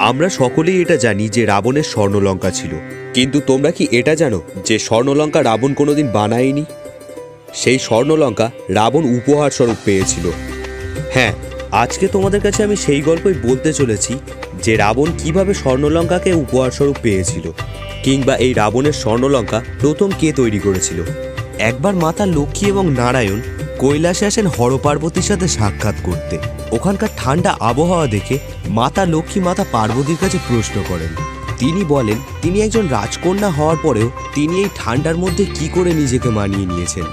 আমরা সকলেই এটা জানি যে রাবণের স্বর্ণলঙ্কা ছিল, কিন্তু তোমরা কি এটা জানো যে স্বর্ণলঙ্কা রাবণ কোনোদিন বানায়নি? সেই স্বর্ণলঙ্কা রাবণ উপহার স্বরূপ পেয়েছিল। হ্যাঁ, আজকে তোমাদের কাছে আমি সেই গল্পই বলতে চলেছি যে রাবণ কিভাবে স্বর্ণলঙ্কাকে উপহার স্বরূপ পেয়েছিল, কিংবা এই রাবণের স্বর্ণলঙ্কা প্রথম কে তৈরি করেছিল। একবার মাতা লক্ষ্মী এবং নারায়ণ কৈলাসে আসেন হরপার্বতীর সাথে সাক্ষাৎ করতে। ওখানকার ঠান্ডা আবহাওয়া দেখে মাতা লক্ষ্মী মাতা পার্বতীর কাছে প্রশ্ন করেন। তিনি বলেন তিনি একজন রাজকন্যা হওয়ার পরেও তিনি এই ঠান্ডার মধ্যে কি করে নিজেকে মানিয়ে নিয়েছেন।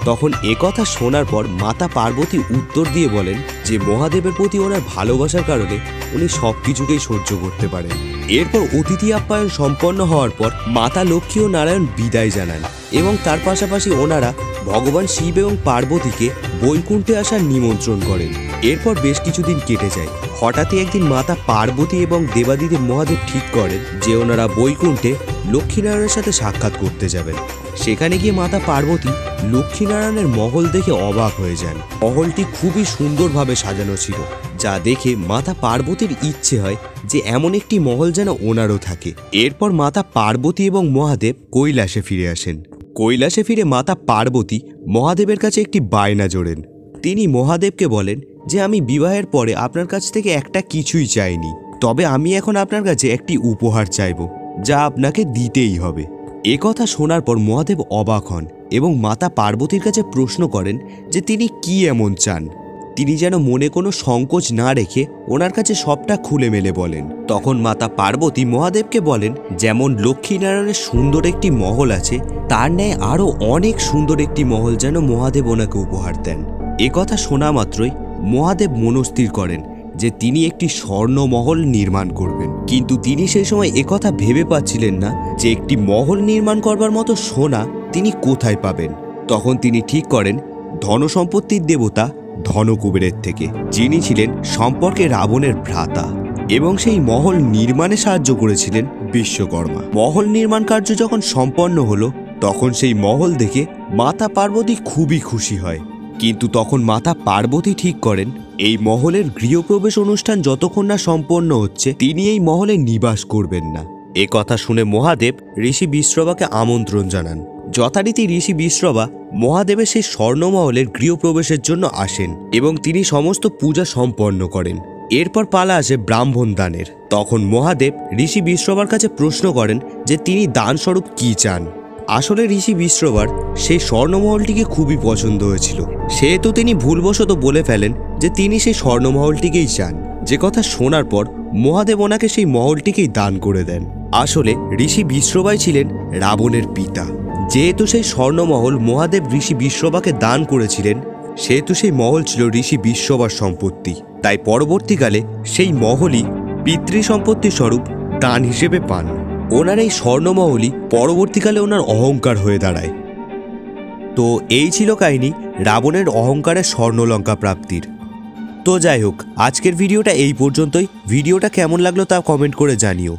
তখন একথা শোনার পর মাতা পার্বতী উত্তর দিয়ে বলেন যে মহাদেবের প্রতি ওনার ভালোবাসার কারণে উনি সব কিছুকেই সহ্য করতে পারেন। এরপর অতিথি আপ্যায়ন সম্পন্ন হওয়ার পর মাতা লক্ষ্মী ও নারায়ণ বিদায় জানান এবং তার পাশাপাশি ওনারা ভগবান শিব এবং পার্বতীকে বৈকুণ্ঠে আসার নিমন্ত্রণ করেন। এরপর বেশ কিছুদিন কেটে যায়। হঠাৎই একদিন মাতা পার্বতী এবং দেবাদিদেব মহাদেব ঠিক করেন যে ওনারা বৈকুণ্ঠে লক্ষ্মীনারায়ণের সাথে সাক্ষাৎ করতে যাবেন। সেখানে গিয়ে মাতা পার্বতী লক্ষ্মীনারায়ণের মহল দেখে অবাক হয়ে যান। মহলটি খুবই সুন্দরভাবে সাজানো ছিল, যা দেখে মাতা পার্বতীর ইচ্ছে হয় যে এমন একটি মহল যেন ওনারও থাকে। এরপর মাতা পার্বতী এবং মহাদেব কৈলাসে ফিরে আসেন। কৈলাসে ফিরে মাতা পার্বতী মহাদেবের কাছে একটি বায়না জোড়েন। তিনি মহাদেবকে বলেন যে আমি বিবাহের পরে আপনার কাছ থেকে একটা কিছুই চাইনি, তবে আমি এখন আপনার কাছে একটি উপহার চাইব, যা আপনাকে দিতেই হবে। একথা শোনার পর মহাদেব অবাক হন এবং মাতা পার্বতীর কাছে প্রশ্ন করেন যে তিনি কি এমন চান। তিনি যেন মনে কোনো সংকোচ না রেখে ওনার কাছে সবটা খুলে মেলে বলেন। তখন মাতা পার্বতী মহাদেবকে বলেন যেমন লক্ষ্মীনারায়ণের সুন্দর একটি মহল আছে, তার ন্যায় আরও অনেক সুন্দর একটি মহল যেন মহাদেব ওনাকে উপহার দেন। একথা শোনা মাত্রই মহাদেব মনস্থির করেন যে তিনি একটি স্বর্ণমহল নির্মাণ করবেন, কিন্তু তিনি সেই সময় একথা ভেবে পাচ্ছিলেন না যে একটি মহল নির্মাণ করবার মতো সোনা তিনি কোথায় পাবেন। তখন তিনি ঠিক করেন ধনসম্পত্তির দেবতা ধনকুবেরের থেকে, যিনি ছিলেন সম্পর্কে রাবণের ভ্রাতা এবং সেই মহল নির্মাণে সাহায্য করেছিলেন বিশ্বকর্মা। মহল নির্মাণ কার্য যখন সম্পন্ন হলো তখন সেই মহল দেখে মাতা পার্বতী খুবই খুশি হয়, কিন্তু তখন মাতা পার্বতী ঠিক করেন এই মহলের গৃহপ্রবেশ অনুষ্ঠান যতক্ষণ না সম্পন্ন হচ্ছে তিনি এই মহলে নিবাস করবেন না। এ কথা শুনে মহাদেব ঋষি বিশ্রবাকে আমন্ত্রণ জানান। যথারীতি ঋষি বিশ্রবা মহাদেবের সেই স্বর্ণমহলের গৃহপ্রবেশের জন্য আসেন এবং তিনি সমস্ত পূজা সম্পন্ন করেন। এরপর পালা আসে ব্রাহ্মণ দানের। তখন মহাদেব ঋষি বিশ্রবার কাছে প্রশ্ন করেন যে তিনি দানস্বরূপ কি চান। আসলে ঋষি বিশ্রবার সেই স্বর্ণমহলটিকে খুবই পছন্দ হয়েছিল, সেহেতু তিনি ভুলবশত বলে ফেলেন যে তিনি সেই স্বর্ণমহলটিকেই চান। যে কথা শোনার পর মহাদেব ওনাকে সেই মহলটিকেই দান করে দেন। আসলে ঋষি বিশ্রবাই ছিলেন রাবণের পিতা। যেহেতু সেই স্বর্ণমহল মহাদেব ঋষি বিশ্রবাকে দান করেছিলেন, সেহেতু সেই মহল ছিল ঋষি বিশ্রবার সম্পত্তি। তাই পরবর্তীকালে সেই মহলই পিতৃ সম্পত্তি স্বরূপ দান হিসেবে পান। ওনার এই স্বর্ণমহলই পরবর্তীকালে ওনার অহংকার হয়ে দাঁড়ায়। তো এই ছিল কাহিনী রাবণের অহংকারের স্বর্ণলঙ্কা প্রাপ্তির। তো যাই হোক, আজকের ভিডিওটা এই পর্যন্তই। ভিডিওটা কেমন লাগলো তা কমেন্ট করে জানিও।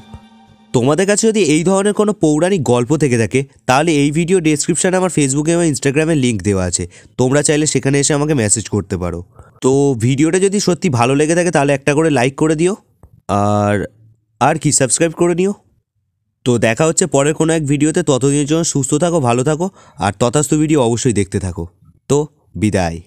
তোমাদের কাছে যদি এই ধরনের কোনো পৌরাণিক গল্প থেকে থাকে তাহলে এই ভিডিও ডেসক্রিপশানে আমার ফেসবুকে এবং ইনস্টাগ্রামের লিঙ্ক দেওয়া আছে, তোমরা চাইলে সেখানে এসে আমাকে মেসেজ করতে পারো। তো ভিডিওটা যদি সত্যি ভালো লেগে থাকে তাহলে একটা করে লাইক করে দিও, আর কি সাবস্ক্রাইব করে নিও। তো দেখা হচ্ছে পরের কোনো এক ভিডিওতে। ততদিনের জন্য সুস্থ থাকো, ভালো থাকো, আর তথাস্তু ভিডিও অবশ্যই দেখতে থাকো। তো বিদায়।